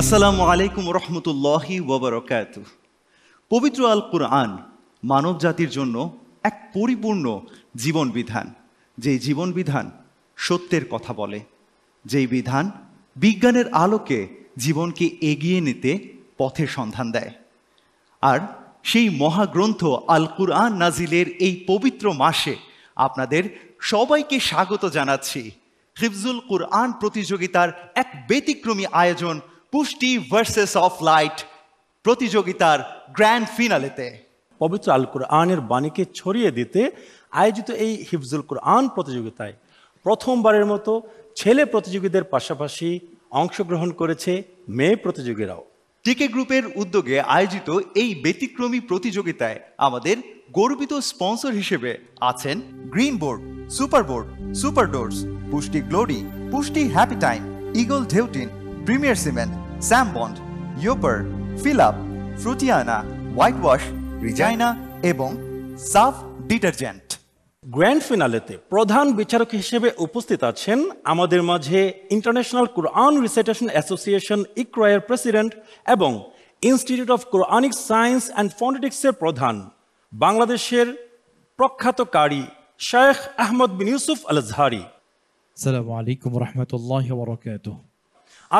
আসসালামু আলাইকুম রহমতুল্লাহি ওয়াবারাকাতুহ। পবিত্র আল কুরআন মানব জাতির জন্য এক পরিপূর্ণ জীবন বিধান, যেই জীবন বিধান সত্যের কথা বলে, যেই বিধান বিজ্ঞানের আলোকে জীবনকে এগিয়ে নিতে পথের সন্ধান দেয়। আর সেই মহাগ্রন্থ আল কুরআন নাজিলের এই পবিত্র মাসে আপনাদের সবাইকে স্বাগত জানাচ্ছি হিফজুল কুরআন প্রতিযোগিতার এক ব্যতিক্রমী আয়োজন পুষ্টি ভার্সেস অফ লাইট প্রতিযোগিতার গ্র্যান্ড ফিনালেতে। পবিত্র আল কুরআনের বাণীকে ছড়িয়ে দিতে আয়োজিত এই হিফজুল কুরআন প্রতিযোগিতায় প্রথমবারের মতো ছেলে প্রতিযোগীদের পাশাপাশি অংশগ্রহণ করেছে মেয়ে প্রতিযোগীরাও। টিকে গ্রুপের উদ্যোগে আয়োজিত এই ব্যতিক্রমী প্রতিযোগিতায় আমাদের গর্বিত স্পন্সর হিসেবে আছেন Green Board, Super Board, Super Doors, Pushti Glory, Pushti Happy Time, Eagle ঢেউটিন, প্রিমিয়ার সিমেন্ট, স্যাম বন্ড, ইয়োপার, ফিলাপ, ফ্রুটিয়ানা, হোয়াইট ওয়াশ, রিজাইনা এবং সাফ ডিটারজেন্ট। গ্র্যান্ড ফিনালেতে প্রধান বিচারক হিসেবে উপস্থিত আছেন আমাদের মাঝে ইন্টারন্যাশনাল কুরআন রিসাইটেশন অ্যাসোসিয়েশন ইকরায়ের প্রেসিডেন্ট এবং institute of Quranic science and ফনেটিক্সের প্রধান, বাংলাদেশের প্রখ্যাত কারি শেখ আহমদ বিন ইউসুফ আল আজহারি। আসসালামু আলাইকুম রহমতুল্লাহ ওয়াবারাকাতুহ।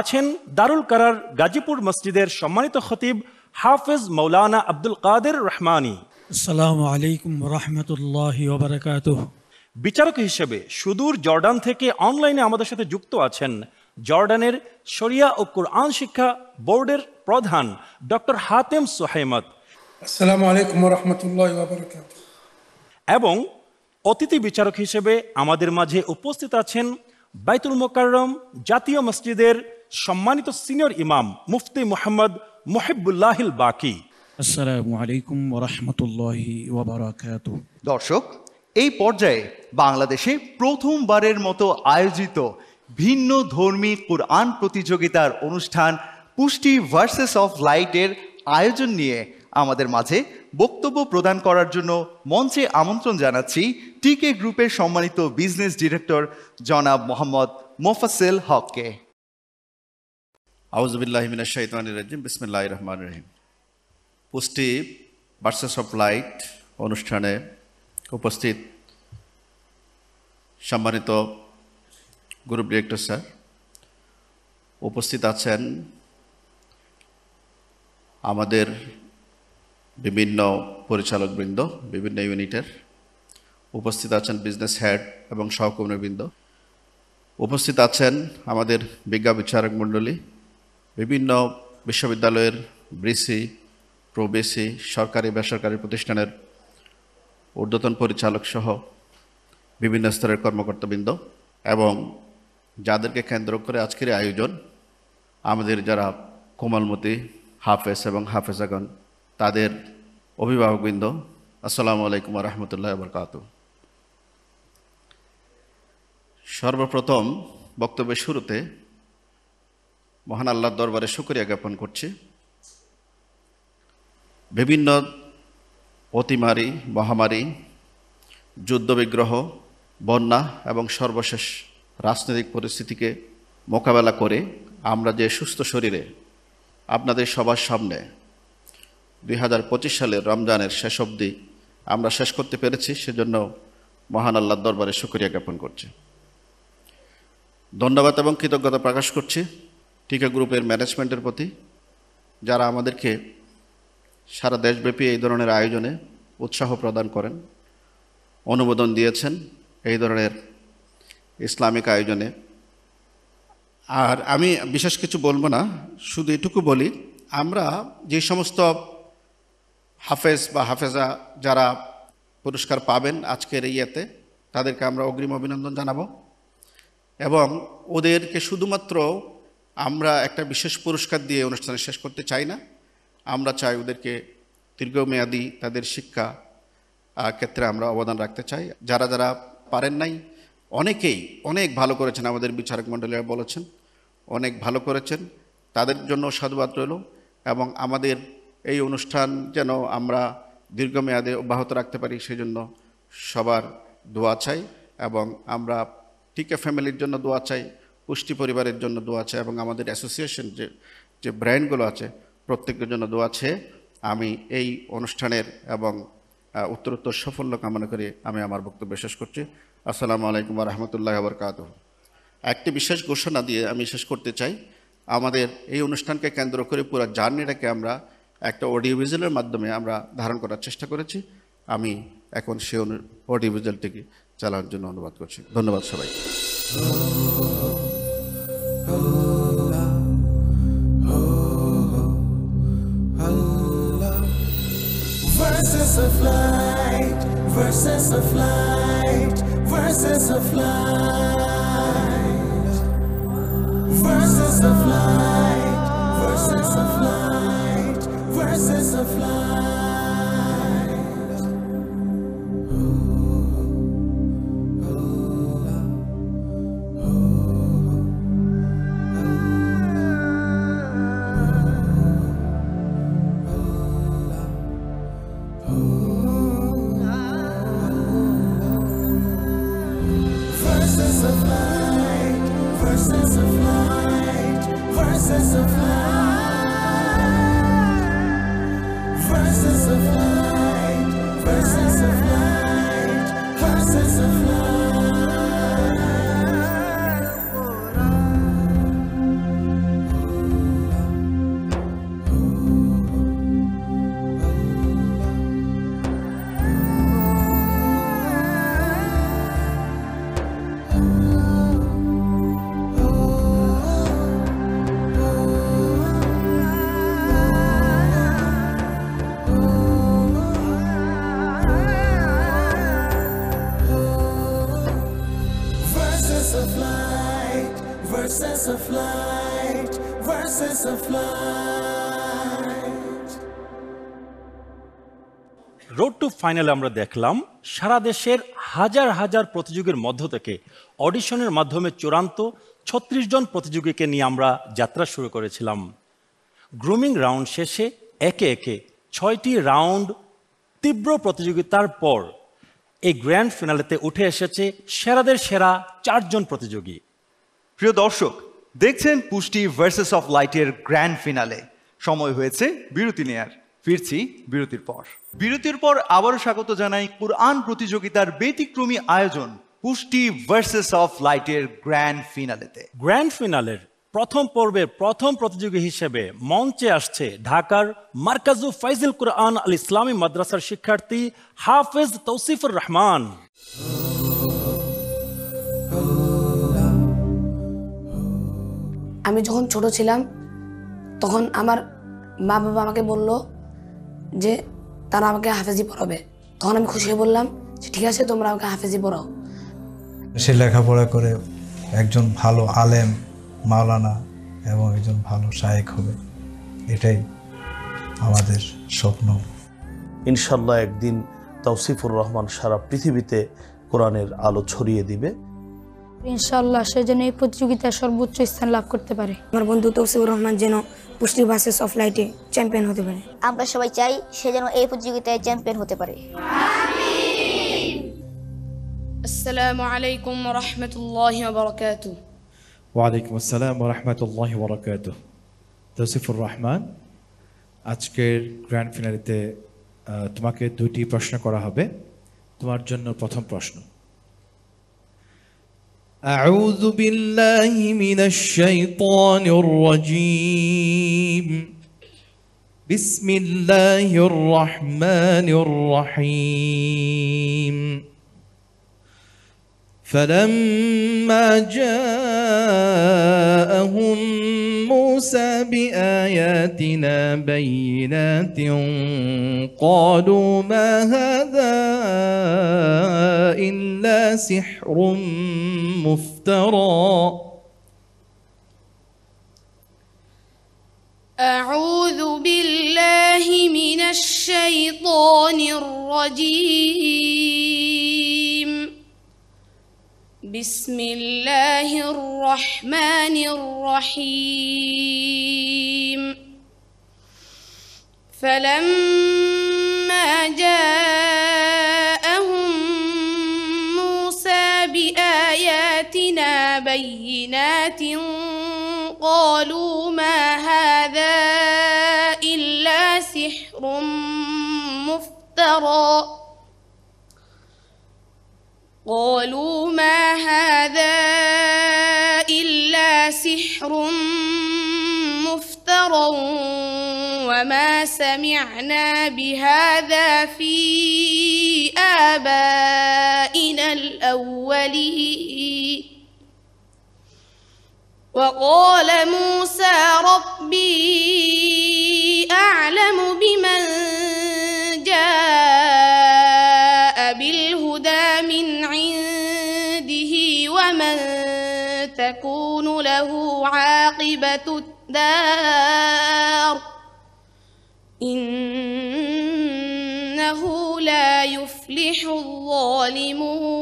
আছেন দারুল কারার গাজীপুর মসজিদের সম্মানিত খতিব হাফেজ মৌলানা আব্দুল কাদের রহমানী। আসসালামু আলাইকুম রহমতুল্লাহি ওয়া বারাকাতুহু। বিচারক হিসেবে সুদূর জর্ডান থেকে অনলাইনে আমাদের সাথে যুক্ত আছেন জর্ডানের শরিয়া ও কুরআন শিক্ষা বোর্ডের প্রধান ডক্টর হাতেম সুহাইমত। আসসালামু আলাইকুম রহমতুল্লাহি ওয়া বারাকাতুহু। এবং অতিথি বিচারক হিসেবে আমাদের মাঝে উপস্থিত আছেন বাইতুল মোকাররম জাতীয় মসজিদের সম্মানিত সিনিয়র ইমাম মুফতি মোহাম্মদ মুহিবুল্লাহিল বাকি। আসসালামু আলাইকুম রহমতুল্লাহি ওয়া বারাকাতুহু। দর্শক, এই পর্যায়ে বাংলাদেশে প্রথমবারের মতো আয়োজিত ভিন্ন ধর্মী কুরআন প্রতিযোগিতার অনুষ্ঠান পুষ্টি ভার্সেস অফ লাইটের আয়োজন নিয়ে আমাদের মাঝে বক্তব্য প্রদান করার জন্য মঞ্চে আমন্ত্রণ জানাচ্ছি টিকে গ্রুপের সম্মানিত বিজনেস ডিরেক্টর জনাব মোহাম্মদ মোফাসেল হককে। আউযু বিল্লাহি মিনাশ শাইতানির রাজিম, বিসমিল্লাহির রহমানির রহিম। পুষ্টি ভার্সেস অফ লাইট অনুষ্ঠানে উপস্থিত সম্মানিত গ্রুপ ডিরেক্টর স্যার, উপস্থিত আছেন আমাদের বিভিন্ন পরিচালকবৃন্দ, বিভিন্ন ইউনিটের, উপস্থিত আছেন বিজনেস হেড এবং সহকর্মীবৃন্দ, উপস্থিত আছেন আমাদের বিজ্ঞ বিচারক মণ্ডলী, বিভিন্ন বিশ্ববিদ্যালয়ের ব্রিসি, প্রবেসি, সরকারি বেসরকারি প্রতিষ্ঠানের ঊর্ধ্বতন পরিচালক সহ বিভিন্ন স্তরের কর্মকর্তাবৃন্দ এবং যাদেরকে কেন্দ্র করে আজকের আয়োজন, আমাদের যারা কোমলমতি হাফেজ এবং হাফেজাগণ, তাদের অভিভাবকবৃন্দ, আসসালামু আলাইকুম রহমতুল্লাহ বরকাতুহু। সর্বপ্রথম বক্তব্যের শুরুতে মহান আল্লাহর দরবারে শুকরিয়া জ্ঞাপন করছি। বিভিন্ন অতিমারি, মহামারী, যুদ্ধবিগ্রহ, বন্যা এবং সর্বশেষ রাজনৈতিক পরিস্থিতিকে মোকাবেলা করে আমরা যে সুস্থ শরীরে আপনাদের সবার সামনে 2025 সালের রমজানের শেষ অবধি আমরা শেষ করতে পেরেছি, সেজন্য মহান আল্লাহর দরবারে শুকরিয়া জ্ঞাপন করছি। ধন্যবাদ এবং কৃতজ্ঞতা প্রকাশ করছি টিকা গ্রুপের ম্যানেজমেন্টের প্রতি, যারা আমাদেরকে সারা দেশব্যাপী এই ধরনের আয়োজনে উৎসাহ প্রদান করেন, অনুমোদন দিয়েছেন এই ধরনের ইসলামিক আয়োজনে। আর আমি বিশেষ কিছু বলবো না, শুধু এটুকু বলি, আমরা যে সমস্ত হাফেজ বা হাফেজা যারা পুরস্কার পাবেন আজকের এই ইয়েতে, তাদেরকে আমরা অগ্রিম অভিনন্দন জানাবো এবং ওদেরকে শুধুমাত্র আমরা একটা বিশেষ পুরস্কার দিয়ে অনুষ্ঠানে শেষ করতে চাই না। আমরা চাই ওদেরকে দীর্ঘমেয়াদী তাদের শিক্ষা ক্ষেত্রে আমরা অবদান রাখতে চাই। যারা যারা পারেন নাই, অনেকেই অনেক ভালো করেছেন, আমাদের বিচারক মণ্ডলীরা বলেছেন অনেক ভালো করেছেন, তাদের জন্য সাধুবাদ রইল এবং আমাদের এই অনুষ্ঠান যেন আমরা দীর্ঘমেয়াদে অব্যাহত রাখতে পারি সেজন্য সবার দোয়া চাই এবং আমরা টিকে ফ্যামিলির জন্য দোয়া চাই, পুষ্টি পরিবারের জন্য দোয়া চাই এবং আমাদের অ্যাসোসিয়েশন যে যে ব্র্যান্ডগুলো আছে প্রত্যেকের জন্য দোয়া চেয়ে আমি এই অনুষ্ঠানের এবং উত্তরোত্তর সাফল্য কামনা করে আমি আমার বক্তব্য শেষ করছি। আসসালামু আলাইকুম ওয়া রাহমাতুল্লাহি ওয়া বারাকাতুহু। একটি বিশেষ ঘোষণা দিয়ে আমি শেষ করতে চাই। আমাদের এই অনুষ্ঠানকে কেন্দ্র করে পুরো জার্নিটাকে আমরা একটা অডিও ভিজুয়ালের মাধ্যমে আমরা ধারণ করার চেষ্টা করেছি। আমি এখন সে অডিও ভিজুয়ালটিকে চালানোর জন্য অনুরোধ করছি। ধন্যবাদ সবাই। Verses of light, verses of light, verses of light, verses of light, verses of light, verses of light. Verses of light, verses of light, verses of light, verses of light, verses of light, verses of verses of light, verses of light. Road to ফাইনালে আমরা দেখলাম সারা দেশের হাজার হাজার প্রতিযোগীর মধ্য থেকে অডিশনের মাধ্যমে চূড়ান্ত ৩৬ জন প্রতিযোগীকে নিয়ে আমরা যাত্রা শুরু করেছিলাম। গ্রুমিং রাউন্ড শেষে একে একে ৬টি রাউন্ড তীব্র প্রতিযোগিতার পর এই গ্র্যান্ড ফিনালেতে উঠে এসেছে সেরাদের সেরা ৪ জন প্রতিযোগী। প্রিয় দর্শক, দেখছেন পুষ্টি ভার্সেস অফ লাইটের গ্র্যান্ড ফিনালে। সময় হয়েছে বিরতি নেয়ার। ফিরছি বিরতির পর। বিরতির পর আবারও স্বাগত জানাই কুরআন প্রতিযোগিতার ব্যতিক্রমী আয়োজন পুষ্টি ভার্সেস অফ লাইটের গ্র্যান্ড ফিনালেতে। গ্র্যান্ড ফিনালের প্রথম পর্বের প্রথম প্রতিযোগী হিসেবে মঞ্চে আসছে ঢাকার মার্কাজু ফাইজুল কুরআন আল ইসলামী মাদ্রাসার শিক্ষার্থী হাফেজ তৌসিফুর রহমান। আমি যখন ছোট ছিলাম তখন আমার মা বাবা আমাকে বলল যে তারা আমাকে হাফেজি পড়াবে। তখন আমি খুশি হয়ে বললাম যে ঠিক আছে, তোমরা আমাকে হাফেজি পড়াও। সে লেখাপড়া করে একজন ভালো আলেম, মাওলানা এবং একজন ভালো শায়েখ হবে, এটাই আমাদের স্বপ্ন। ইনশাল্লাহ একদিন তৌসিফুর রহমান সারা পৃথিবীতে কোরআনের আলো ছড়িয়ে দিবে। ইনশাআল্লাহ সে যেন এই প্রতিযোগিতায় সর্বোচ্চ স্থান লাভ করতে পারে। আমার বন্ধু তৌসিফুর রহমান যেন পুষ্টি ভার্সেস অফ লাইটে চ্যাম্পিয়ন হতে পারে। আমরা সবাই চাই সে যেন এই প্রতিযোগিতায় চ্যাম্পিয়ন হতে পারে। আসসালামু আলাইকুম ওয়া রাহমাতুল্লাহি ওয়া বারাকাতুহু। ওয়া আলাইকুম আসসালাম ওয়া রাহমাতুল্লাহি ওয়া বারাকাতুহু। তৌসিফুর রহমান, আজকের গ্র্যান্ড ফিনালেতে তোমাকে দুটি প্রশ্ন করা হবে। তোমার জন্য প্রথম প্রশ্ন। أعوذ بالله من الشيطان الرجيم بسم الله الرحمن الرحيم فلما جاءهم موسى بآياتنا بينات قالوا ما هذا إلا سحر مفترى أعوذ بالله من الشيطان الرجيم بسم الله الرحمن الرحيم فلما جاءهم موسى بآياتنا بينات قالوا ما هذا مفترى قالوا ما هذا إلا سحر مفترى وما سمعنا بهذا في آبائنا الأولين وقال موسى ربي أعلم بمن جاء بالهدى من عنده ومن تكون له عاقبة الدار إنه لا يفلح الظالمون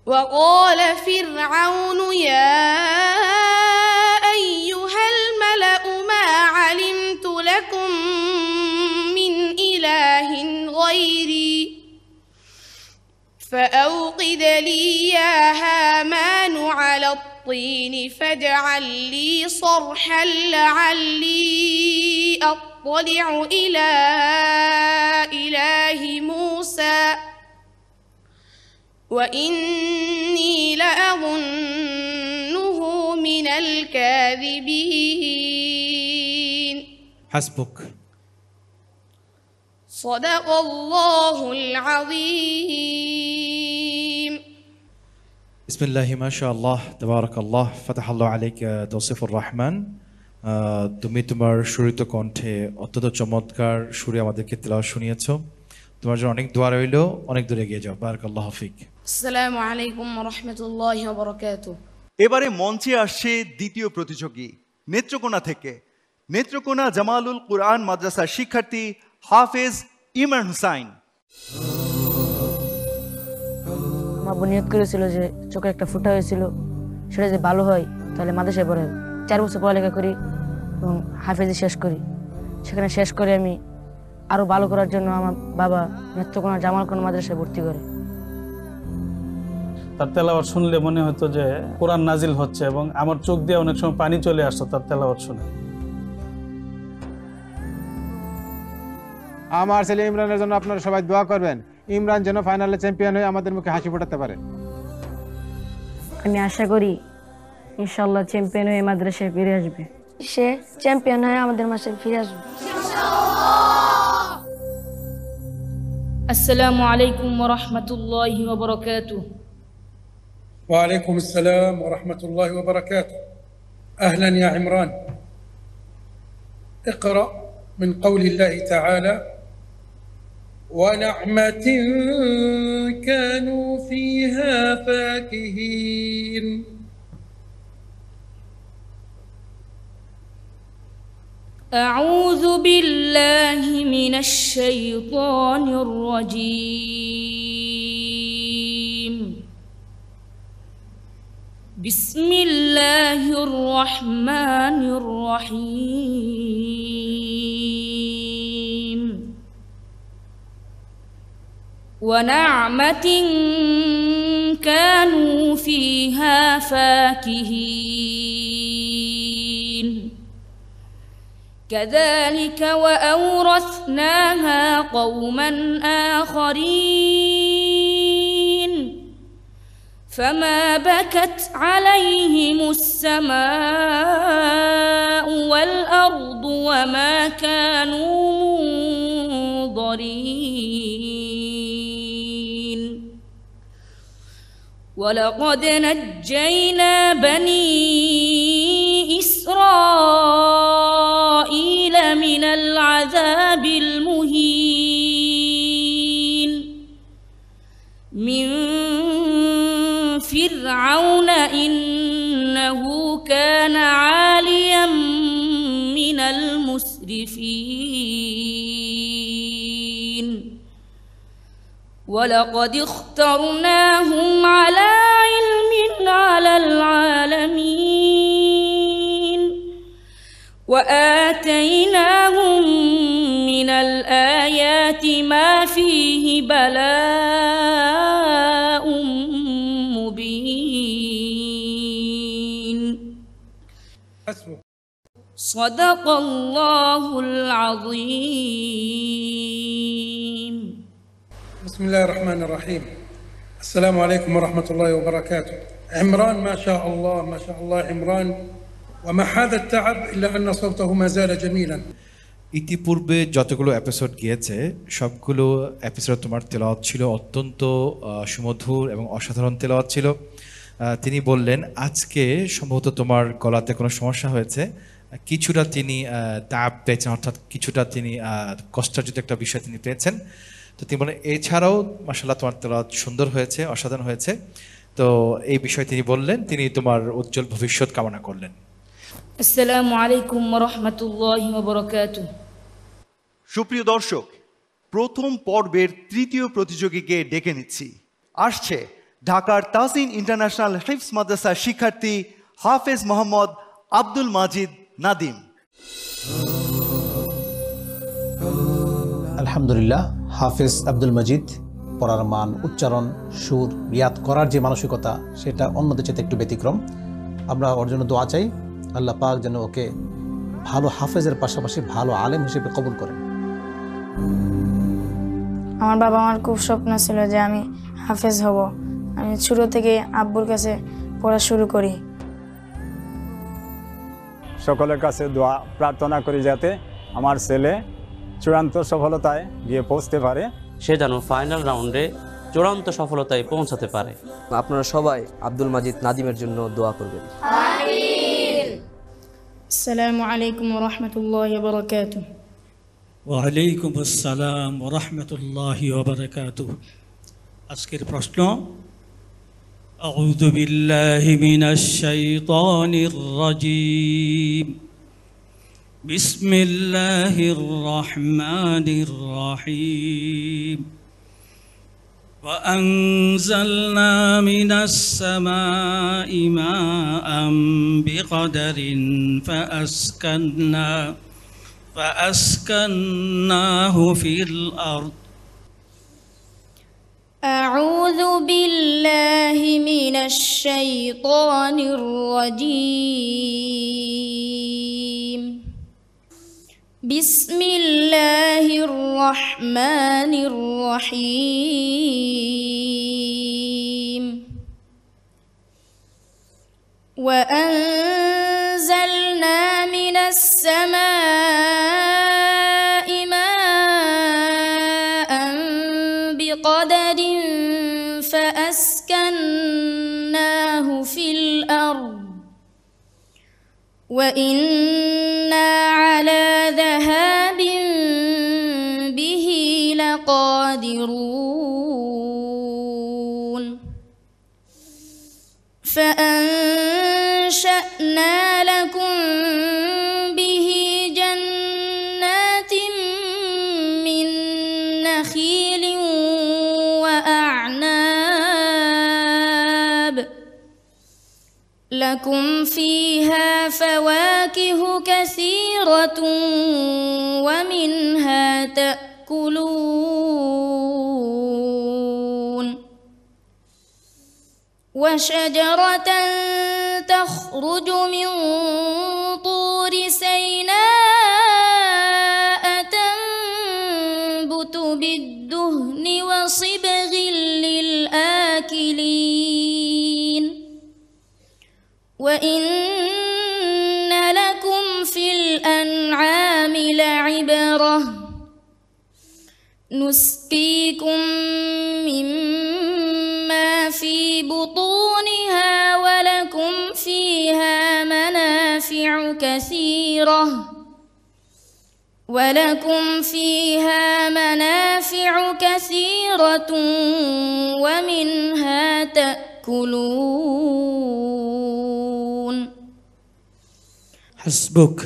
وقال فرعون يا أيها الملأ ما علمت لكم من إله غيري فأوقد لي يا هامان على الطين فاجعل لي صرحا لعلي أطلع إلى إله موسى وإني لأظنه من الكاذبين حسبك صدق الله العظيم بسم الله ما شاء الله تبارك الله فتح الله عليك توصيف الرحمن তুমি তোমার সুরিত কণ্ঠে অত্যন্ত চমৎকার সুরে আমাদেরকে তেলাওয়াত শুনিয়েছো তোমার জন্য অনেক দোয়া রইল অনেক দূর এগিয়ে যাও বারাকাল্লাহু ফিক আসসালামু আলাইকুম ওয়া রাহমাতুল্লাহি ওয়া বারাকাতুহু এবারে মঞ্চে আসছে দ্বিতীয় প্রতিযোগী নেত্রকোনা থেকে নেত্রকোনা জামালুল কুরআন মাদ্রাসার শিক্ষার্থী হাফেজ ইমরান হুসাইন মা বুনিয়াদ করেছিল যে চোখে একটা ফুটা হয়েছিল সেটা যে ভালো হয় তাহলে মাদ্রাসায় পড়ে 4 বছর পড়ালেখা করি এবং হাফেজি শেষ করি সেখানে শেষ করে আমি আরো ভালো করার জন্য আমার বাবা নেত্রকোনা জামালকোনা মাদ্রাসায় ভর্তি করে তার তেলাওয়াত শুনলে মনে হতো যে কোরআন নাজিল হচ্ছে এবং আমার চোখ দিয়ে অনেক সময় পানি চলে আসতো তার তেলাওয়াত শুনে আমার ছেলে ইমরানের জন্য আপনারা সবাই দোয়া করবেন ইমরান যেন ফাইনালে চ্যাম্পিয়ন হয়ে আমাদের মুখে হাসি ফোটাতে পারে আমি আশা করি ইনশাআল্লাহ চ্যাম্পিয়ন হয়ে মাদ্রাসায় ফিরে আসবে সে চ্যাম্পিয়ন হয়ে আমাদের মাসে ফিরে আসবে السلام عليكم ورحمة الله وبركاته وعليكم السلام ورحمة الله وبركاته أهلا يا عمران اقرأ من قول الله تعالى ونعمة كانوا فيها فاكهين أعوذ بالله من الشيطان الرجيم بسم الله الرحمن الرحيم ونعمة كانوا فيها فاكهين كذلك وأورثناها قوما آخرين فما بكت عليهم السماء والأرض وما كانوا منظرين ولقد نجينا بني إسرائيل من العذاب المهين من فرعون إنه كان عاليا من المسرفين ولقد اخترناهم على علم على العالمين وآتيناهم من الآيات ما فيه بلاء مبين صدق الله العظيم. بسم الله الرحمن الرحيم. السلام عليكم ورحمة الله وبركاته. عمران ما شاء الله ما شاء الله عمران، ومع هذا التعب إلا أن صوته ما زال جميلا. ইতিপূর্বে যতগুলো এপিসোড গিয়েছে সবগুলো এপিসোড তোমার তেলাওয়াত ছিল অত্যন্ত সুমধুর এবং অসাধারণ তেলাওয়াত ছিল। তিনি বললেন আজকে সম্ভবত তোমার গলাতে কোনো সমস্যা হয়েছে, কিছুটা তিনি তাপ পেয়েছেন, অর্থাৎ কিছুটা তিনি কষ্টার্জিত একটা বিষয় তিনি পেয়েছেন। তো তিনি বলেন এছাড়াও মাশাআল্লাহ তোমার তেলাওয়াত সুন্দর হয়েছে, অসাধারণ হয়েছে। তো এই বিষয়ে তিনি বললেন, তিনি তোমার উজ্জ্বল ভবিষ্যৎ কামনা করলেন। আসসালামু আলাইকুম ওয়া রাহমাতুল্লাহি ওয়া বারাকাতুহু। সুপ্রিয় দর্শক, প্রথম পর্বের তৃতীয় প্রতিযোগীকে ডেকে নিচ্ছি। আসছে ঢাকার তাসিন ইন্টারন্যাশনাল হিফজ মাদ্রাসার শিক্ষার্থী হাফেজ মোহাম্মদ আব্দুল মাজিদ নাদিম। আলহামদুলিল্লাহ, হাফেজ আব্দুল মজিদ পড়ার মান, উচ্চারণ, সুর, রিয়াদ করার যে মানসিকতা সেটা অন্যদের চেয়ে একটু ব্যতিক্রম। আমরা ওর জন্য দোয়া চাই, আল্লাহ পাক যেন ওকে ভালো হাফেজের পাশাপাশি ভালো আলেম হিসেবে কবুল করেন। আমার বাবা আমার খুব স্বপ্ন ছিল যে আমি হাফেজ হব। আমি ছোট থেকে আব্বুর কাছে পড়া শুরু করি। সকলের কাছে দোয়া প্রার্থনা করি যাতে আমার ছেলে চূড়ান্ত সফলতায় গিয়ে পৌঁছতে পারে, সে যেন ফাইনাল রাউন্ডে চূড়ান্ত সফলতায় পৌঁছাতে পারে। আপনারা সবাই আব্দুল মাজিদ নাদিমের জন্য দোয়া করবেন। আমিন। আসসালামু আলাইকুম ওয়া রাহমাতুল্লাহি ওয়া বারাকাতুহু। ওয়ালাইকুম আসসালাম ওয়া রাহমাতুল্লাহি ওয়া বারাকাতুহু। আজকের প্রশ্ন, আউযু বিল্লাহি মিনাশ শাইতানির রাজীম, বিসমিল্লাহির রহমানির রহিম। وأنزلنا من السماء ماء بقدر فأسكناه في الأرض. أعوذ بالله من الشيطان الرجيم. بسم الله الرحمن الرحيم. وأنزلنا من السماء ماء بقدر فأسكناه في الأرض وإنا على ذهاب به لقادرون. فأنشأنا لكم به جنات من نخيل وأعناب لكم فيها فواكه كثيرة ومنها تأكلون. وشجرة تخرج من طور سيناء تنبت بالدهن وصبغ للآكلين. وإن لكم في الأنعام لعبرة نسقيكم مما في بطونها ولكم فيها منافع كثيرة ومنها تأكلون. حسبك.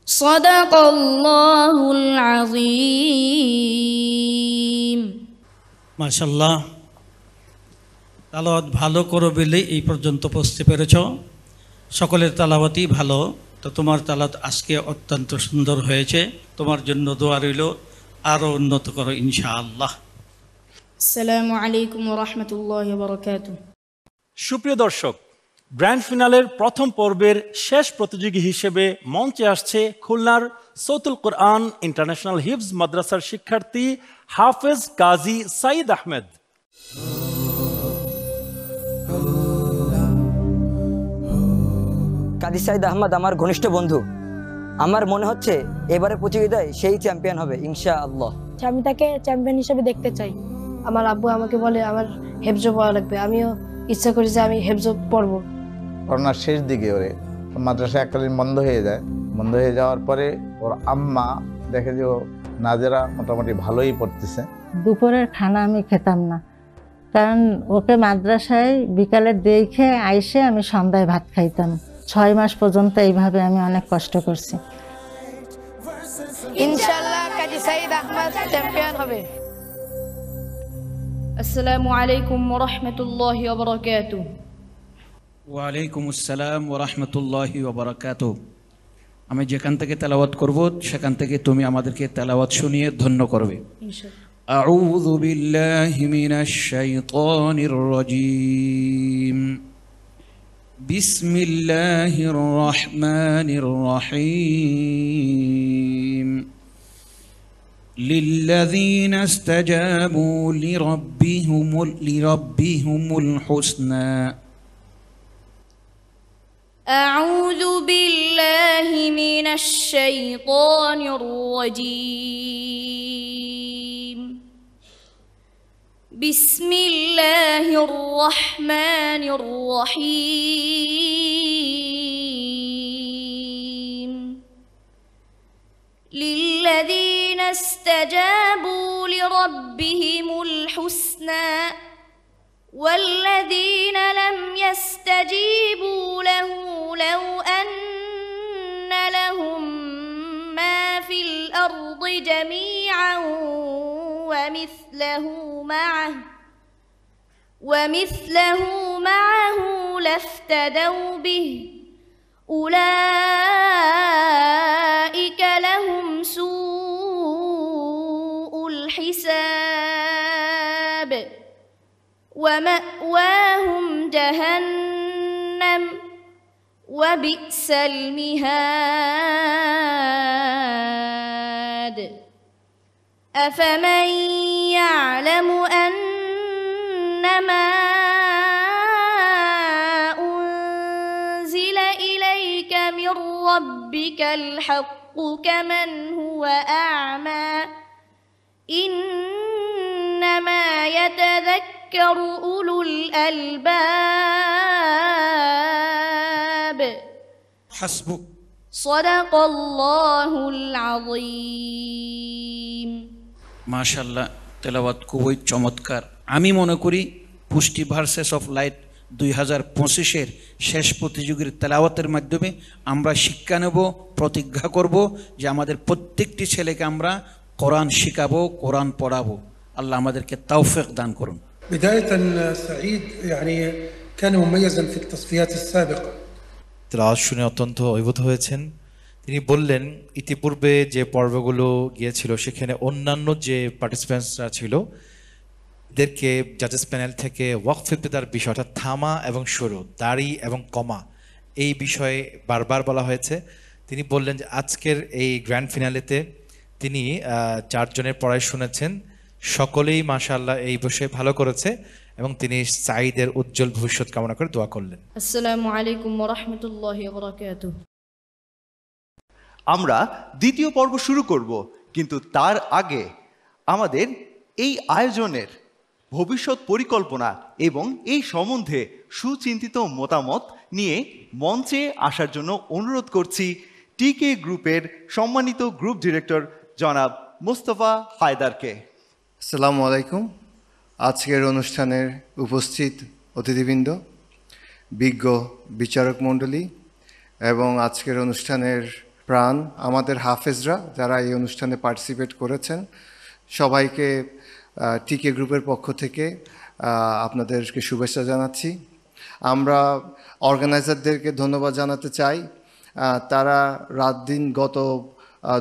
صدق الله العظيم. মাশাআল্লাহ, তালাওয়াত ভালো করো বলে এই পর্যন্ত পৌঁছতে পেরেছ। সকলের তালাওয়াতই ভালো, তো তোমার তালাওয়াত আজকে অত্যন্ত সুন্দর হয়েছে। তোমার জন্য দোয়া রইল, আরও উন্নত করো ইনশাআল্লাহ। আসসালামু আলাইকুম ওয়া রাহমাতুল্লাহি ওয়া বারাকাতুহু। সুপ্রিয় দর্শক, গ্র্যান্ড ফিনালের প্রথম পর্বের শেষ প্রতিযোগী হিসেবে মঞ্চে আসছে খুলনার সৌতুল কোরআন ইন্টারন্যাশনাল হিফজ মাদ্রাসার শিক্ষার্থী হাফেজ কাজী সাইদ আহমেদ। কাজী সাইদ আহমদ আমার ঘনিষ্ঠ বন্ধু। আমার মনে হচ্ছে এবারে প্রতিযোগিতায় সেই চ্যাম্পিয়ন হবে ইনশাআল্লাহ। আমি তাকে চ্যাম্পিয়ন হিসেবে দেখতে চাই। আমার আব্বু আমাকে বলে আমার হেফজ পড়া লাগবে, আমিও ইচ্ছা করি যে আমি হেফজ পড়বো। করোনার শেষ দিকে ওরে মাদ্রাসা এককালীন বন্ধ হয়ে যায়। বন্ধ হয়ে যাওয়ার পরে ওর আম্মা দেখে যে ও নাজেরা মোটামুটি ভালোই পড়তেছে। দুপুরের খানা আমি খেতাম না, কারণ ওকে মাদ্রাসায় বিকালে দেখে আইসে আমি সন্ধ্যায় ভাত খাইতাম। 6 মাস পর্যন্ত এইভাবে আমি অনেক কষ্ট করছি। ইনশাআল্লাহ কাজী সাইদ আহমদ চ্যাম্পিয়ন হবে। আসসালামু আলাইকুম ওয়া রাহমাতুল্লাহি ওয়া বারাকাতুহু। ওয়ালাইকুম আসসালাম ওয়া রাহমাতুল্লাহি ওয়া বারাকাতুহু। আমি যেখান থেকে তেলাওয়াত করব সেখান থেকে তুমি আমাদেরকে তেলাওয়াত শুনিয়ে ধন্য করবে। ইনশাআল্লাহ। আউযু বিল্লাহি মিনাশ শাইতানির রাজীম। বিসমিল্লাহির রহমানির রহিম। للذين استجابوا لربهم الحسنى. أعوذ بالله من الشيطان الرجيم. بسم الله الرحمن الرحيم. للذين استجابوا لربهم الحسنى والذين لم يستجيبوا له لو أن لهم ما في الأرض جميعا ومثله معه لافتدوا به أولئك لهم سوء الحساب ومأواهم جهنم وبئس المهاد. أفمن يعلم أنما أنزل إليك من ربك الحق كمن هو أعمى إنما يتذكر أولو الألباب. حسبك. صدق الله العظيم. মাশাআল্লাহ, তেলাওয়াত খুবই চমৎকার। আমি মনে করি পুষ্টি ভার্সেস অফ লাইট 2025-এর শেষ প্রতিযোগীর তেলাওয়াতের মাধ্যমে আমরা শিক্ষা নেব, প্রতিজ্ঞা করব যে আমাদের প্রত্যেকটি ছেলেকে আমরা কোরআন শিখাবো, কোরআন পড়াবো। আল্লাহ আমাদেরকে তৌফিক দান করুন। بداية سعيد يعني كان مميزا في التصفيات السابقة. তেলাওয়াত শুনে অত্যন্ত অভিভূত হয়েছেন। তিনি বললেন ইতিপূর্বে যে পর্বগুলো গিয়েছিল সেখানে অন্যান্য যে পার্টিসিপেন্টসরা ছিল এদেরকে জাজেস প্যানেল থেকে ওয়াকফ ইবতিদার বিষয়টা থামা এবং শুরু, দাড়ি এবং কমা, এই বিষয়ে বারবার বলা হয়েছে। তিনি বললেন যে আজকের এই গ্র্যান্ড ফিনালেতে তিনি 4 জনের পড়াই শুনেছেন, সকলেই মাশাআল্লাহ এই বিষয়ে ভালো করেছে এবং তিনি সাঈদের উজ্জ্বল ভবিষ্যৎ কামনা করে দোয়া করলেন। আসসালামু আলাইকুম ওয়া রাহমাতুল্লাহি ওয়া বারাকাতুহু। আমরা দ্বিতীয় পর্ব শুরু করব, কিন্তু তার আগে আমাদের এই আয়োজনের ভবিষ্যৎ পরিকল্পনা এবং এই সম্বন্ধে সুচিন্তিত মতামত নিয়ে মঞ্চে আসার জন্য অনুরোধ করছি টিকে গ্রুপের সম্মানিত গ্রুপ ডিরেক্টর জনাব মুস্তফা হায়দারকে। আসসালামু আলাইকুম। আজকের অনুষ্ঠানের উপস্থিত অতিথিবৃন্দ, বিজ্ঞ বিচারক মণ্ডলী এবং আজকের অনুষ্ঠানের প্রাণ আমাদের হাফেজরা যারা এই অনুষ্ঠানে পার্টিসিপেট করেছেন, সবাইকে টিকে গ্রুপের পক্ষ থেকে আপনাদেরকে শুভেচ্ছা জানাচ্ছি। আমরা অর্গানাইজারদেরকে ধন্যবাদ জানাতে চাই। তারা রাত দিন গত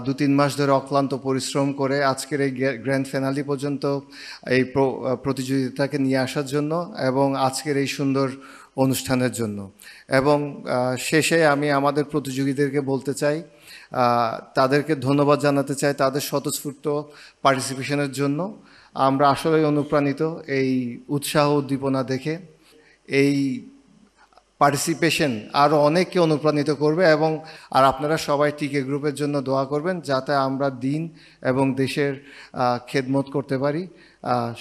2-3 মাস ধরে অক্লান্ত পরিশ্রম করে আজকের এই গ্র্যান্ড ফিনালে পর্যন্ত এই প্রতিযোগিতাকে নিয়ে আসার জন্য এবং আজকের এই সুন্দর অনুষ্ঠানের জন্য। এবং শেষে আমি আমাদের প্রতিযোগীদেরকে বলতে চাই, তাদেরকে ধন্যবাদ জানাতে চাই তাদের স্বতঃস্ফূর্ত পার্টিসিপেশনের জন্য। আমরা আসলেই অনুপ্রাণিত এই উৎসাহ উদ্দীপনা দেখে। এই পার্টিসিপেশন আরও অনেককে অনুপ্রাণিত করবে এবং আপনারা সবাই টিকে গ্রুপের জন্য দোয়া করবেন যাতে আমরা দিন এবং দেশের খেদমত করতে পারি।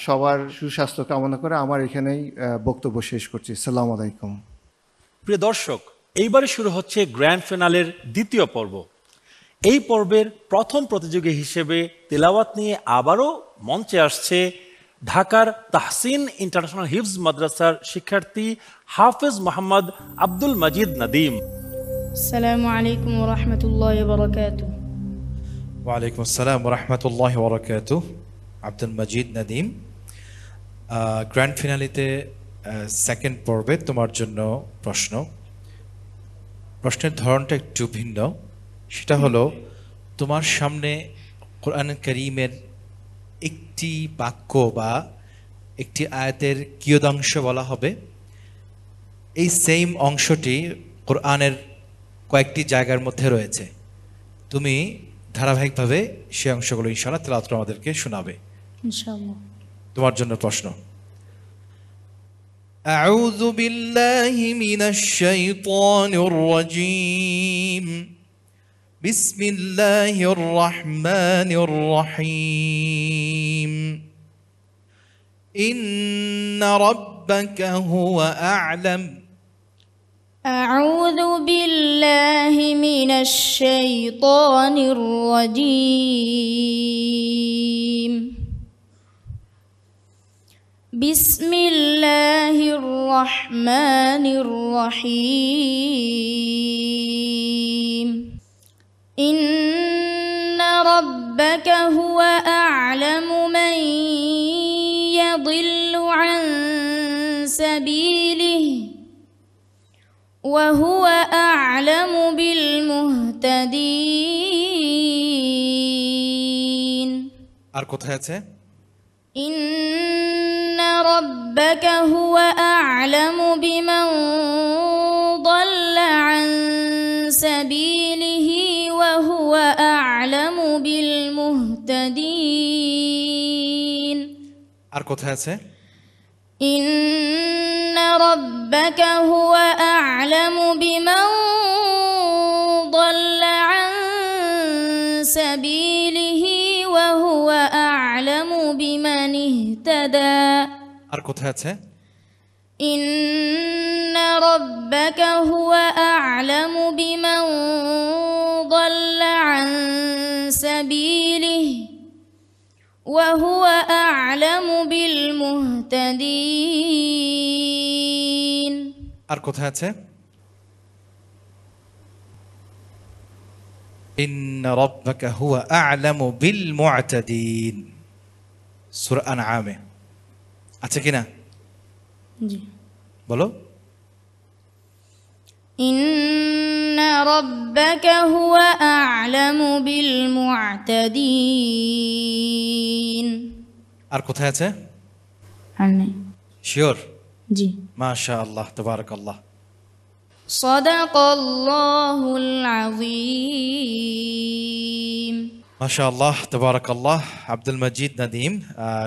সবার সুস্বাস্থ্য কামনা করে আমার এখানেই বক্তব্য শেষ করছি। আসসালামু আলাইকুম। প্রিয় দর্শক, এইবারে শুরু হচ্ছে গ্র্যান্ড ফিনালের দ্বিতীয় পর্ব। এই পর্বের প্রথম প্রতিযোগী হিসেবে তেলাওয়াত নিয়ে আবারও মঞ্চে আসছে ঢাকার তাহসিন ইন্টারন্যাশনাল হিফজ মাদ্রাসার শিক্ষার্থী হাফেজ মোহাম্মদ আব্দুল মজিদ নাদিম। আসসালামু আলাইকুম ওয়া রাহমাতুল্লাহি ওয়া বারাকাতুহু। ওয়ালাইকুম আসসালাম ওয়া রাহমাতুল্লাহি ওয়া বারাকাতুহু। আব্দুল মজিদ নাদিম, গ্র্যান্ড ফিনালিতে সেকেন্ড পর্বে তোমার জন্য প্রশ্নের ধরনটা একটু ভিন্ন। সেটা হলো, তোমার সামনে কোরআন কারীমের একটি বাক্য বা একটি আয়াতের কিয়দাংশ বলা হবে। এই সেম অংশটি কোরআনের কয়েকটি জায়গার মধ্যে রয়েছে। তুমি ধারাবাহিকভাবে সেই অংশগুলো ইনশাআল্লাহ তেলাওয়াত করে আমাদেরকে শোনাবে ইনশাআল্লাহ। তোমার জন্য প্রশ্ন। আউযু বিল্লাহি মিনাশ শাইতানির রাজীম। বিসমিল্লাহির রহমানির রহিম। ইন্না রাব্বাকা হুয়া আ'লাম। أعوذ بالله من الشيطان الرجيم. بسم الله الرحمن الرحيم. إن ربك هو أعلم من يضل عن سبيله وهو أعلم بالمهتدين. আর কোথায় আছে? إن ربك هو أعلم بمن ضل عن سبيله وهو أعلم بالمهتدين. আর কোথায় আছে? إن ربك هو أعلم بمن ضل عن سبيله وهو أعلم بمن اهتدى. আর কোথায় আছে? إن ربك هو أعلم بمن ضل عن سبيله وهو أعلم بالمهتدين. আর কোথায় আছে? ইন্না রাব্বাকা হুয়া আ'লামু বিল মু'তাদিন। সূরা আনআমে আছে কিনা? জি, বলো। إن ربك هو أعلم بالمعتدين. আর কোথায় আছে? আর নেই। শিওর? জি। মাশাআল্লাহ, তাবারাকাল্লাহ। صدق الله العظيم. মাশাআল্লাহ, তাবারাকাল্লাহ। আব্দুল মজিদ নাদিম,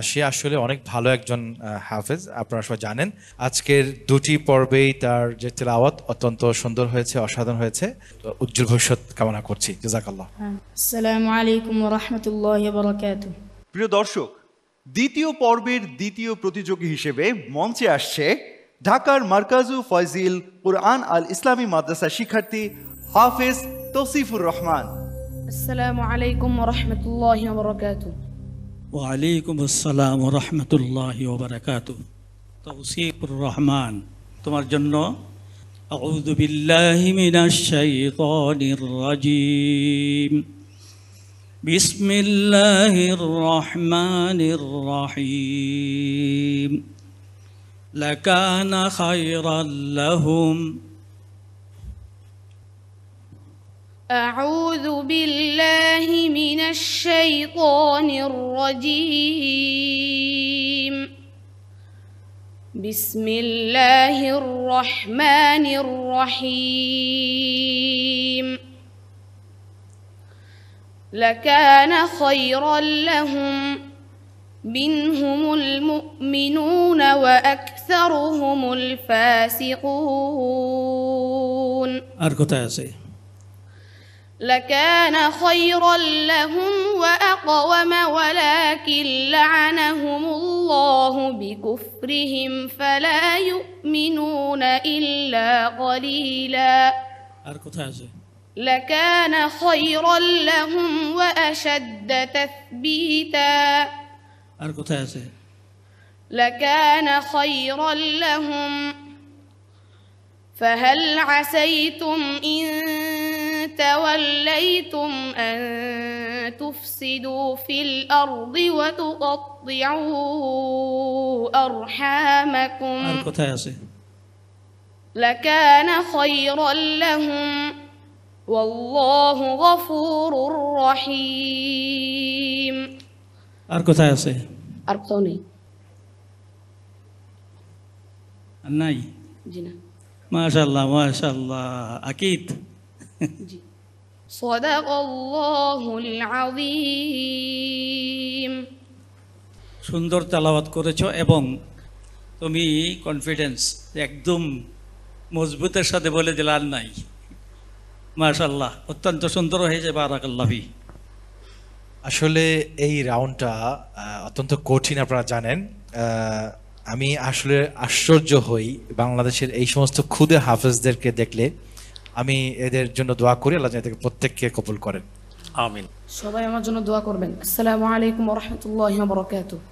সে আসলে অনেক ভালো একজন হাফেজ, আপনারা সবাই জানেন। আজকের দুটি পর্বেই তার যে তেলাওয়াত অত্যন্ত সুন্দর হয়েছে, অসাধারণ হয়েছে। উজ্জ্বল ভবিষ্যৎ কামনা করছি। জাযাকাল্লাহ। আসসালামু আলাইকুম ওয়া রাহমাতুল্লাহি ওয়া বারাকাতুহু। প্রিয় দর্শক, দ্বিতীয় পর্বের দ্বিতীয় প্রতিযোগী হিসেবে মঞ্চে আসছে ঢাকার মারকাজু ফয়জিল কুরআন আল ইসলামী মাদ্রাসা শিক্ষার্থী হাফেজ তৌসিফুর রহমান। আসসালামু আলাইকুম ওয়া রাহমাতুল্লাহি ওয়া বারাকাতুহু। ওয়া আলাইকুম আসসালাম ওয়া রাহমাতুল্লাহি ওয়া বারাকাতুহু। তৌসিফুর রহমান, তোমার জন্য আউযু বিল্লাহি মিনাশ শাইতানির রাজীম। বিসমিল্লাহির রহমানির রহিম। লাকানা খায়রাল লাহুম। أعوذ بالله من الشيطان الرجيم. بسم الله الرحمن الرحيم لكان خيرا لهم منهم المؤمنون وأكثرهم الفاسقون لكان خيرا لهم وأقوم ولكن لعنهم الله بكفرهم فلا يؤمنون إلا قليلا لكان خيرا لهم وأشد تثبيتا لكان خيرا لهم فهل عسيتم إن توليتم أن تفسدوا في الأرض وتقطعوا أرحامكم لكان خيرا لهم والله غفور رحيم মাশাআল্লাহ মাশাআল্লাহ আকিদ صدق الله العظيم সুন্দর তেলাওয়াত করেছো এবং তুমি কনফিডেন্স একদম মজবুতের সাথে বলে দিলে আর নাই মাশাআল্লাহ অত্যন্ত সুন্দর হয়েছে বারাকাল্লাহ ফি আসলে এই রাউন্ডটা অত্যন্ত কঠিন আপনারা জানেন আমি আসলে আশ্চর্য হই বাংলাদেশের এই সমস্ত খুদে হাফেজদেরকে দেখলে আমি এদের জন্য দোয়া করি আল্লাহ যেন এদেরকে প্রত্যেককে কবুল করেন আমিন সবাই আমার জন্য দোয়া করবেন আসসালামু আলাইকুম ওয়া রাহমাতুল্লাহি ওয়া বারাকাতুহু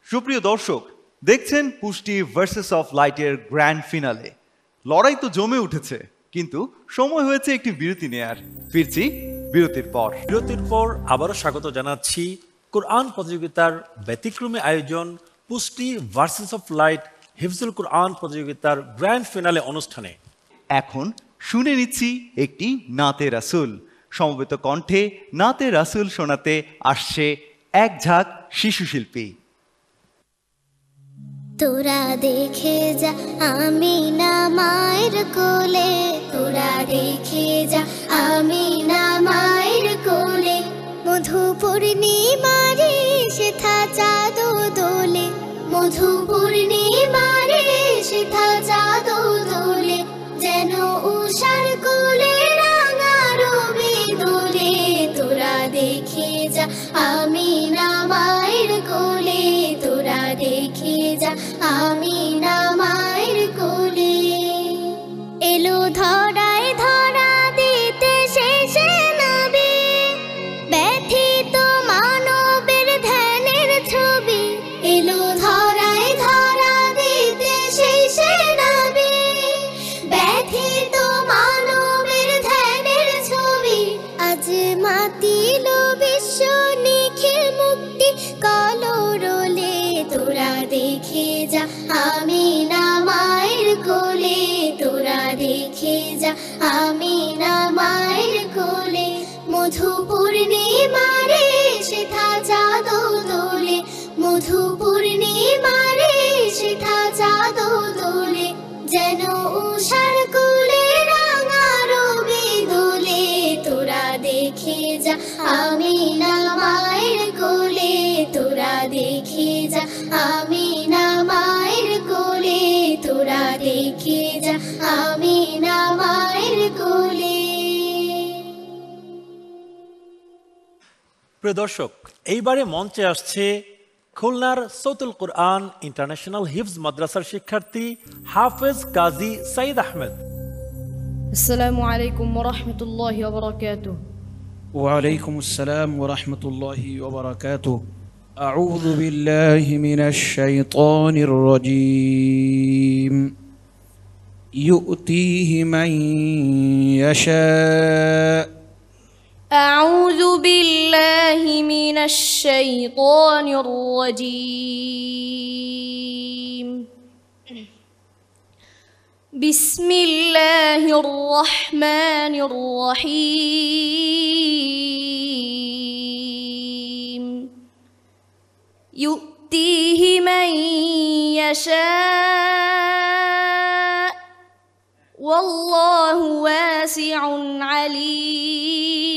সুপ্রিয় দর্শক দেখছেন পুষ্টি ভার্সেস অফ লাইটের গ্র্যান্ড ফিনালে লড়াই তো জমে উঠেছে কিন্তু সময় হয়েছে একটি বিরতি নেয়ার ফিরছি বিরতির পর আবারও স্বাগত জানাচ্ছি কোরআন প্রতিযোগিতার ব্যতিক্রমী আয়োজন পুষ্টি ভার্সেস অফ লাইট হিফজুল কোরআন প্রতিযোগিতার গ্র্যান্ড ফিনালে অনুষ্ঠানে এখন শুনে নিচ্ছি একটি নাতে রাসূল সমবেত কণ্ঠে নাতে রাসূল শোনাতে আসছে এক ঝাঁক শিশু শিল্পী তোরা দেখে যা আমি না মায়ের কোলে তোরা দেখে যা আমি না মায়ের কোলে মধু পূর্ণিমারে সেথা চাঁদ দোলে মধু পূর্ণিমারে সেথা চাঁদ দোলে যেন উষার কোলে রাঙা রবি দোলে তোরা দেখে যা আমি না মায়ের কোলে তোরা দেখে যা আমি না মায়ের কোলে এলো ধরায় ধরা দিতে শেষে নবী ব্যথিত মানবের ধ্যানের ছবি এলো ধরায় ধরা দিতে শেষে নবী ব্যথিত মানবের ধ্যানের ছবি আজ মাতিল বিশ্ব নিখিল মুক্তি কলরলে তোরা দেখে যা আমি না মায়ের কোলে তোরা দেখে যা আমি না মায়ের কোলে মধু পূর্ণিমারে সেথা চাঁদ দোলে মধু পূর্ণিমারে সেথা চাঁদ দোলে যেন উষার কোলে রাঙা রবি দোলে তোরা দেখে যা আমি না মায়ের কোলে তোরা দেখে যা আমি না মায়ের কোলে তোরা দেখে যা আমি না মায়ের কোলে প্রিয় দর্শক এইবারে মঞ্চে আসছে খুলনার সৌতুল কোরআন ইন্টারন্যাশনাল হিফজ মাদ্রাসার শিক্ষার্থী হাফেজ কাজী সাইদ আহমেদ আসসালামু আলাইকুম ওয়া রাহমাতুল্লাহি ওয়া বারাকাতুহু وعليكم السلام ورحمة الله وبركاته أعوذ بالله من الشيطان الرجيم يؤتيه من يشاء أعوذ بالله من الشيطان الرجيم بسم الله الرحمن الرحيم يؤتيه من يشاء والله واسع عليم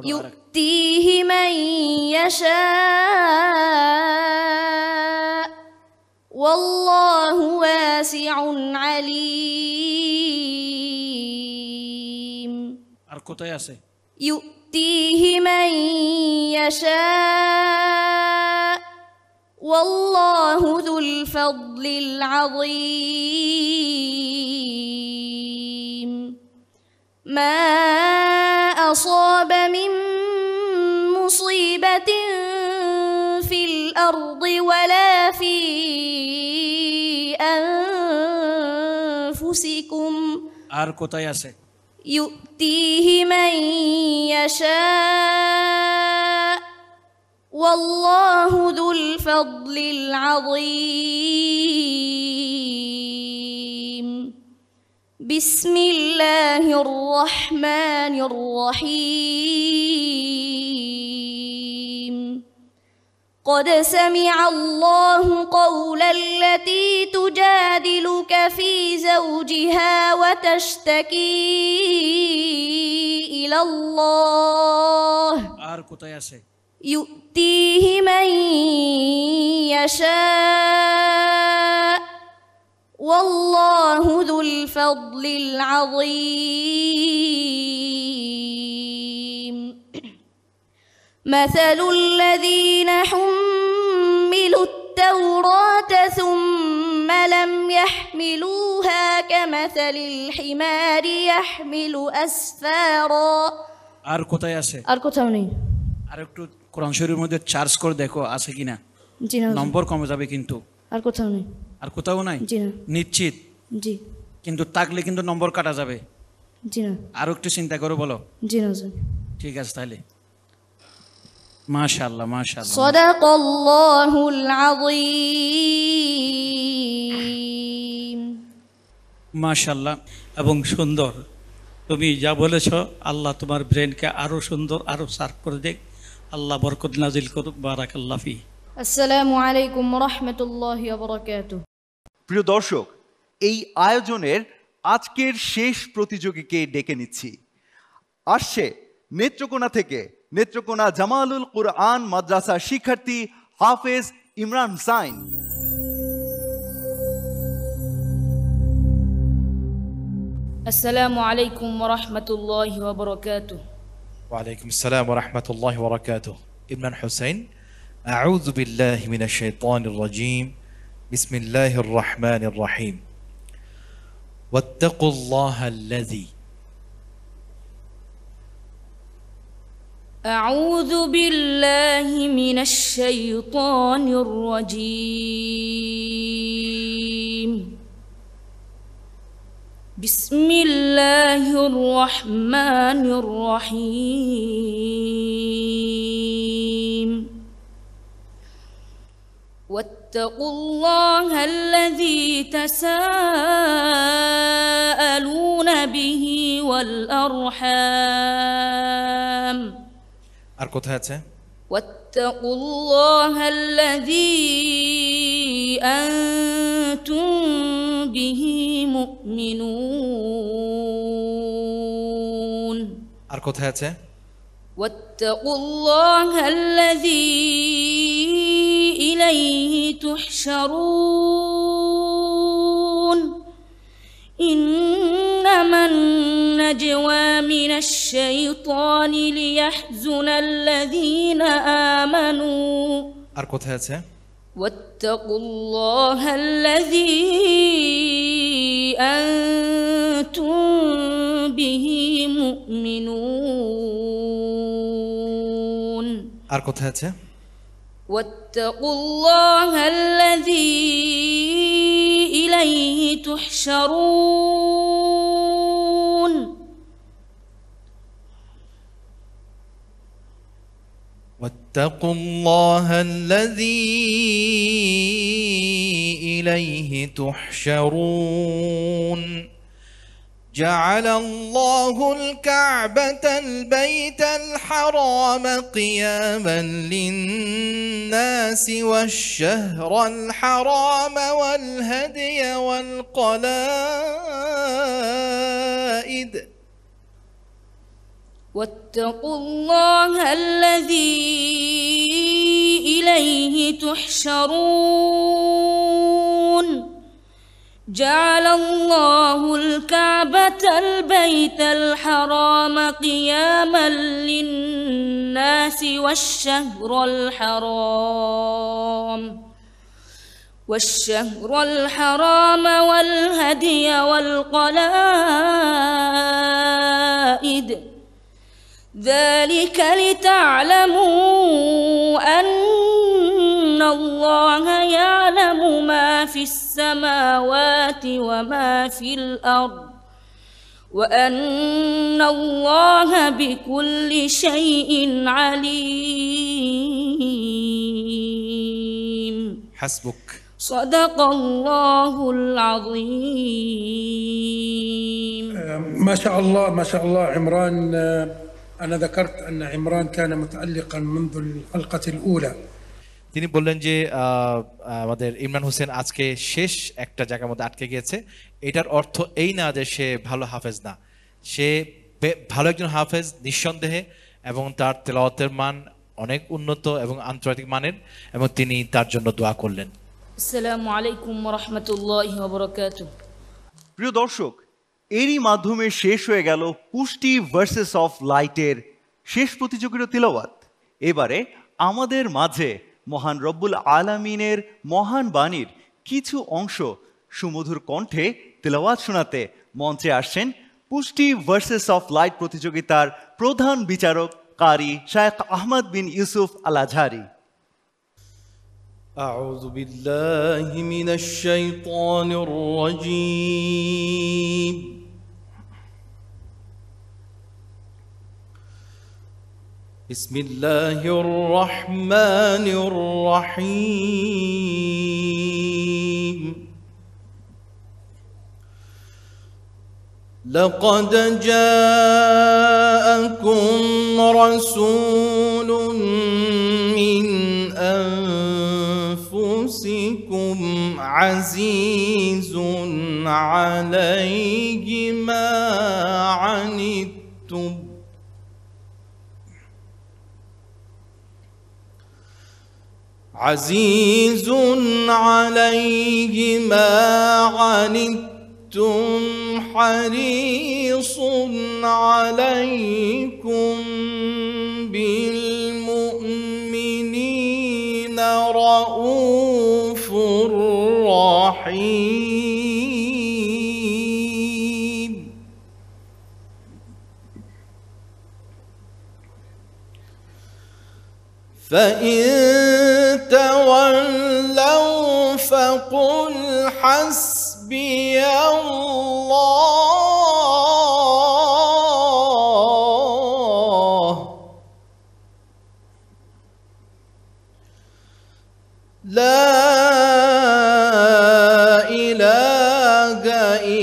يؤتيه من يشاء والله واسع عليم يؤتيه من يشاء والله ذو الفضل العظيم ما أصاب من مصيبة في الأرض ولا في أنفسكم يؤتيه من يشاء والله ذو الفضل العظيم بسم الله الرحمن الرحيم قد سمع الله قول التي تجادلك في زوجها وتشتكي إلى الله يؤتيه من يشاء والله ذو الفضل العظيم مثل الذين حملوا التوراة ثم لم يحملوها كمثل الحمار يحمل أسفارا আর কোথায় আছে আর কোথাও নেই আর একটু কোরআন শরীফের মধ্যে চার্জ করে দেখো আছে কিনা জি না নম্বর কমে যাবে কিন্তু আর কোথাও নেই আর কোথাও নাই জি না নিশ্চিত জি কিন্তু থাকলে কিন্তু নম্বর কাটা যাবে জি না আর একটু চিন্তা করে বলো জি না ঠিক আছে তাহলে মাশাআল্লাহ মাশাআল্লাহ সাদাকাল্লাহুল আযীম মাশাআল্লাহ এবং সুন্দর তুমি যা বলেছ আল্লাহ তোমার ব্রেনকে আরো সুন্দর আরো শার্প করে দেখ আল্লাহ বরকত নাজিল করুক বারাকাল্লাহ ফি আসসালামু আলাইকুম ওয়া রাহমাতুল্লাহি ওয়া বারাকাতুহু প্রিয় দর্শক এই আয়োজনের আজকের শেষ প্রতিযোগীকে ডেকে নিচ্ছি আসছে নেত্রকোনা থেকে নেত্রকোনা জামালুল কুরআন মাদ্রাসা শিক্ষার্থী হাফেজ ইমরান হুসাইন السلام عليكم ورحمة الله وبركاته وعليكم السلام ورحمة الله وبركاته إمران حسين أعوذ بالله من الشيطان الرجيم بسم الله الرحمن الرحيم واتقوا الله الذي أعوذ بالله من الشيطان الرجيم بسم الله الرحمن الرحيم واتقوا الله الذي تساءلون به والأرحام আর কোথায় আছে واتقوا الله الذي أنتم به مؤمنون আর কোথায় আছে واتقوا الله الذي إليه تحشرون إنما النجوى من الشيطان ليحزن الذين آمنوا আর কোথায় আছে واتقوا الله الذي أنتم به مؤمنون আর কোথায় আছে واتقوا الله الذي إليه تحشرون واتقوا الله الذي إليه تحشرون جعل الله الكعبة البيت الحرام قياما للناس والشهر الحرام والهدي والقلائد واتقوا الله الذي إليه تحشرون جعل الله الكعبة البيت الحرام قياما للناس والشهر الحرام والهدي والقلائد ذلك لتعلموا أن الله يعلم ما في السماوات وما في الأرض وأن الله بكل شيء عليم حسبك صدق الله العظيم. ما شاء الله ما شاء الله عمران. أنا ذكرت أن عمران كان متألقا منذ الحلقة الأولى. তিনি বললেন যে আমাদের ইমরান হোসেন আজকে শেষ একটা জায়গার মধ্যে আটকে গিয়েছে। এটার অর্থ এই না যে সে ভালো হাফেজ না, সে ভালো একজন হাফেজ নিঃসন্দেহে, এবং তার তেলাওয়াতের মান অনেক উন্নত এবং আন্তর্জাতিক মানের, এবং তিনি তার জন্য দোয়া করলেন। আসসালামু আলাইকুম ওয়া রাহমাতুল্লাহি ওয়া বারাকাতুহু। প্রিয় দর্শক, এরই মাধ্যমে শেষ হয়ে গেল পুষ্টি ভার্সেস অফ লাইটের শেষ প্রতিযোগিতা তিলাওয়াত। এবারে আমাদের মাঝে মহান রব্বুল আলামিনের মহান বাণীর কিছু অংশ সুমধুর কণ্ঠে তিলাওয়াত শোনাতে মঞ্চে আসছেন পুষ্টি ভার্সেস অফ লাইট প্রতিযোগিতার প্রধান বিচারক কারি শায়েখ আহমদ বিন ইউসুফ আল আজহারি। أعوذ بالله من الشيطان الرجيم بسم الله الرحمن الرحيم لقد جاءكم رسول من أنفسكم عزيز عليه ما عنتم عزيز عليه ما عنتم حريص عليكم بالمؤمنين رؤوف رحيم فإن تولوا فقل حسبي الله لا إله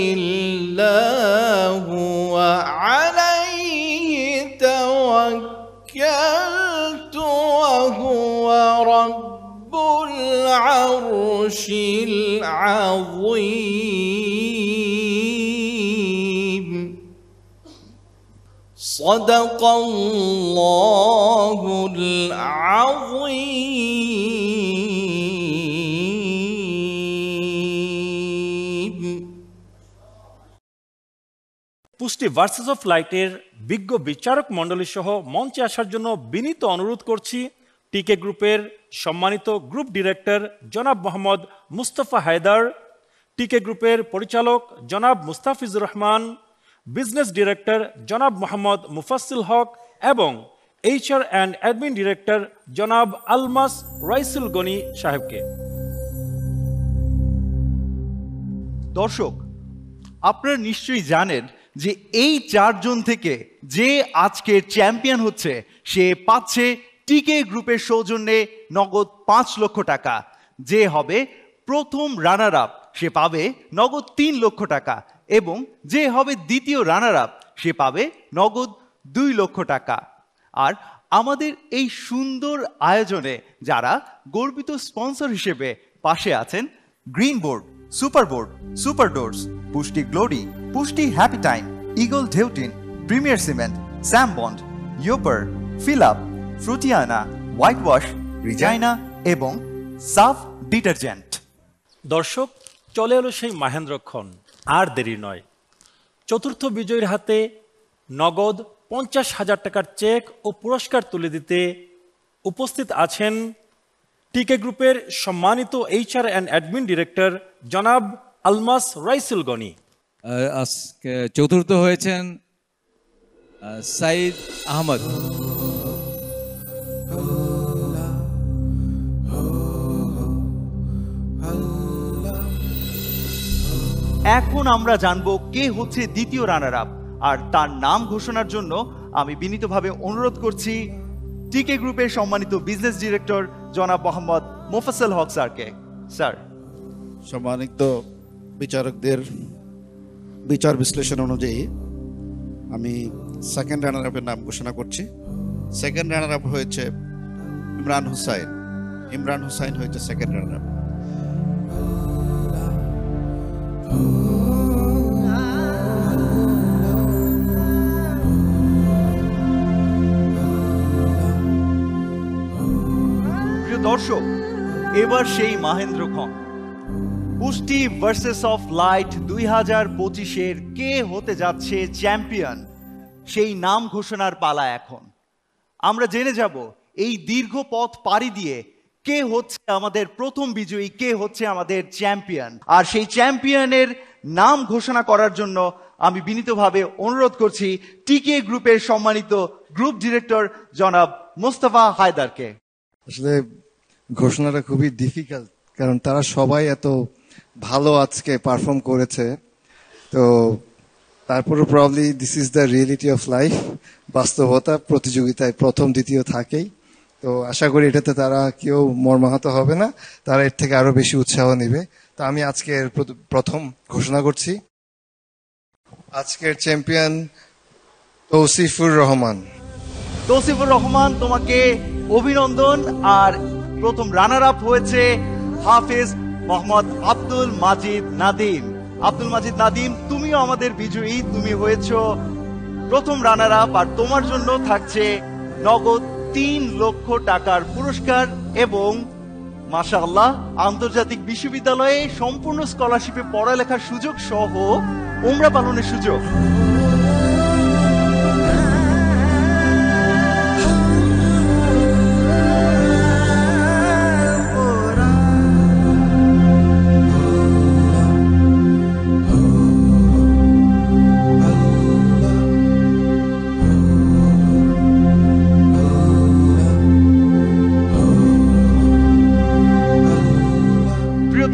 إلا هو عليه توكلت وهو رب العرش العظيم صدق الله العظيم পুষ্টি ভার্সেস অফ লাইটের বিজ্ঞ বিচারক মণ্ডলী সহ মঞ্চে আসার জন্য বিনীত অনুরোধ করছি টিকে গ্রুপের সম্মানিত গ্রুপ ডিরেক্টর জনাব মোহাম্মদ মুস্তফা হায়দার, টিকে গ্রুপের পরিচালক জনাব মুস্তাফিজুর রহমান, বিজনেস ডিরেক্টর জনাব মোহাম্মদ মুফাসিল হক এবং HR অ্যান্ড অ্যাডমিন ডিরেক্টর জনাব আলমাস রাইসুল গনি সাহেবকে। দর্শক, আপনারা নিশ্চয়ই জানেন যে এই চারজন থেকে যে আজকের চ্যাম্পিয়ন হচ্ছে সে পাচ্ছে টিকে গ্রুপের সৌজন্যে নগদ 5 লক্ষ টাকা। যে হবে প্রথম রানার আপ সে পাবে নগদ 3 লক্ষ টাকা এবং যে হবে দ্বিতীয় রানার আপ সে পাবে নগদ 2 লক্ষ টাকা। আর আমাদের এই সুন্দর আয়োজনে যারা গর্বিত স্পন্সর হিসেবে পাশে আছেন, Green Board, Super Doors, Pushti Glory, Pushti Happy Time, Eagle ঢেউটিন, প্রিমিয়ার সিমেন্ট, স্যাম বন্ড, ইয়োপার, ফিল আপ, ফ্রুটিয়ানা, হোয়াইট ওয়াশ, রিজাইনা এবং সাফ ডিটারজেন্ট। দর্শক, চলে এলো সেই মাহেন্দ্রক্ষণ, আর দেরি নয়। চতুর্থ বিজয়ীর হাতে নগদ 50,000 টাকার চেক ও পুরস্কার তুলে দিতে উপস্থিত আছেন টিকে গ্রুপের সম্মানিত HR অ্যান্ড অ্যাডমিন ডিরেক্টর জনাব আলমাস রাইসুল গনি। আজকে চতুর্থ হয়েছেন সাইদ আহমদ। এখন আমরা জানবো কে হচ্ছে দ্বিতীয় রানার আপ, আর তার নাম ঘোষণার জন্য আমি বিনীতভাবে অনুরোধ করছি টিকে গ্রুপের সম্মানিত বিজনেস ডিরেক্টর জনাব মোহাম্মদ মোফাজ্জল হক স্যারকে। স্যার। সম্মানিত বিচারকদের বিচার বিশ্লেষণ অনুযায়ী আমি সেকেন্ড রানার আপের নাম ঘোষণা করছি। সেকেন্ড রানার আপ হয়েছে ইমরান হুসাইন। ইমরান হুসাইন হয়েছে সেকেন্ড রানার আপ। প্রিয় দর্শক, এবার সেই মাহেন্দ্রক্ষণ, পুষ্টি ভার্সেস অফ লাইট 2025-এর কে হতে যাচ্ছে চ্যাম্পিয়ন, সেই নাম ঘোষণার পালা এখন। আমরা জেনে যাব এই দীর্ঘ পথ পাড়ি দিয়ে কে হচ্ছে আমাদের প্রথম বিজয়ী, কে হচ্ছে আমাদের চ্যাম্পিয়ন। আর সেই চ্যাম্পিয়নের নাম ঘোষণা করার জন্য আমি বিনীতভাবে অনুরোধ করছি টিকে গ্রুপের সম্মানিত গ্রুপ ডিরেক্টর জনাব মোস্তফা হায়দারকে। আসলে ঘোষণাটা খুবই ডিফিকাল্ট, কারণ তারা সবাই এত ভালো আজকে পারফর্ম করেছে। তো তারপরে probably this is the reality of life, বাস্তবতা। প্রতিযোগিতায় প্রথম দ্বিতীয় থাকেই, তো আশা করি এটাতে তারা কেউ মর্মাহত হবে না, তারা এর থেকে আরো বেশি উৎসাহ নেবে। তো আমি আজকের প্রথম ঘোষণা করছি আজকের চ্যাম্পিয়ন তৌসিফুর রহমান। তৌসিফুর রহমান, তোমাকে অভিনন্দন। আর প্রথম রানার আপ হয়েছে হাফেজ মোহাম্মদ আব্দুল মাজিদ নাদিম। আব্দুল মাজিদ নাদিম, তুমিও আমাদের বিজয়ী, তুমি হয়েছ প্রথম রানার আপ। আর তোমার জন্য থাকছে নগদ 3 লক্ষ টাকার পুরস্কার এবং মাশাআল্লাহ আন্তর্জাতিক বিশ্ববিদ্যালয়ে সম্পূর্ণ স্কলারশিপে পড়ালেখার সুযোগ সহ উমরা পালনের সুযোগ।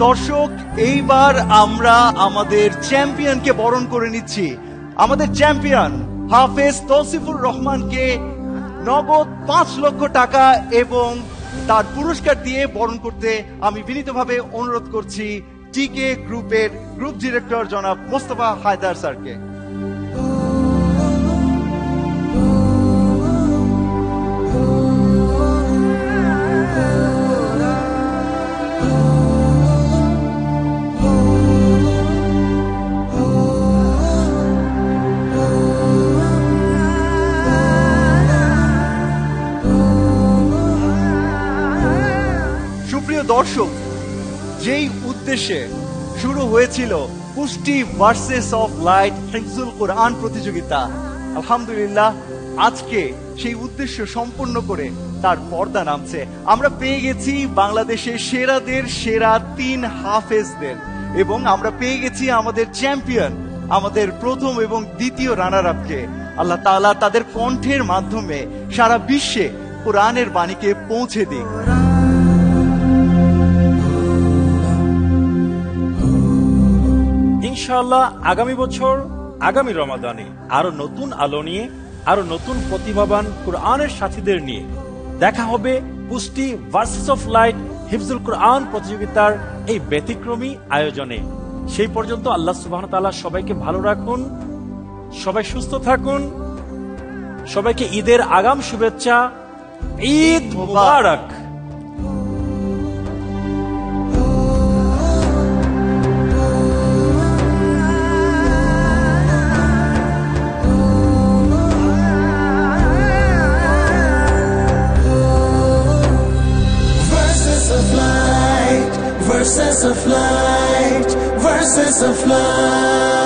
দর্শক, এইবার আমরা আমাদের চ্যাম্পিয়নকে বরণ করে নিচ্ছি। আমাদের চ্যাম্পিয়ন হাফেজ তৌসিফুর রহমানকে নগদ 5 লক্ষ টাকা এবং তার পুরস্কার দিয়ে বরণ করতে আমি বিনীতভাবে অনুরোধ করছি টিকে গ্রুপের গ্রুপ ডিরেক্টর জনাব মোস্তফা হায়দার স্যারকে। দর্শক, যেই উদ্দেশ্যে শুরু হয়েছিল পুষ্টি ভার্সেস অফ লাইট হিফজুল কোরআন প্রতিযোগিতা, আলহামদুলিল্লাহ আজকে সেই উদ্দেশ্য সম্পূর্ণ করে তার পর্দা নামছে। আমরা পেয়ে গেছি বাংলাদেশের সেরাদের সেরা 3 হাফেজদের এবং আমরা পেয়ে গেছি আমাদের চ্যাম্পিয়ন, আমাদের প্রথম এবং দ্বিতীয় রানার আপকে। আল্লাহ তাআলা তাদের কণ্ঠের মাধ্যমে সারা বিশ্বে কোরআনের বাণীকে পৌঁছে দিক। ইনশাআল্লাহ আগামী বছর আগামী রমাদানে আরো নতুন আলো নিয়ে, আরো নতুন প্রতিভাবান কোরআনের সাথীদের নিয়ে দেখা হবে পুষ্টি ভার্সেস অফ লাইট হিফজুল কোরআন প্রতিযোগিতার এই ব্যতিক্রমী আয়োজনে। সেই পর্যন্ত আল্লাহ সুবহানাহু ওয়া তাআলা সবাইকে ভালো রাখুন, সবাই সুস্থ থাকুন, সবাইকে ঈদের আগাম শুভেচ্ছা। ঈদ মুবারক। Verses of light, verses of light.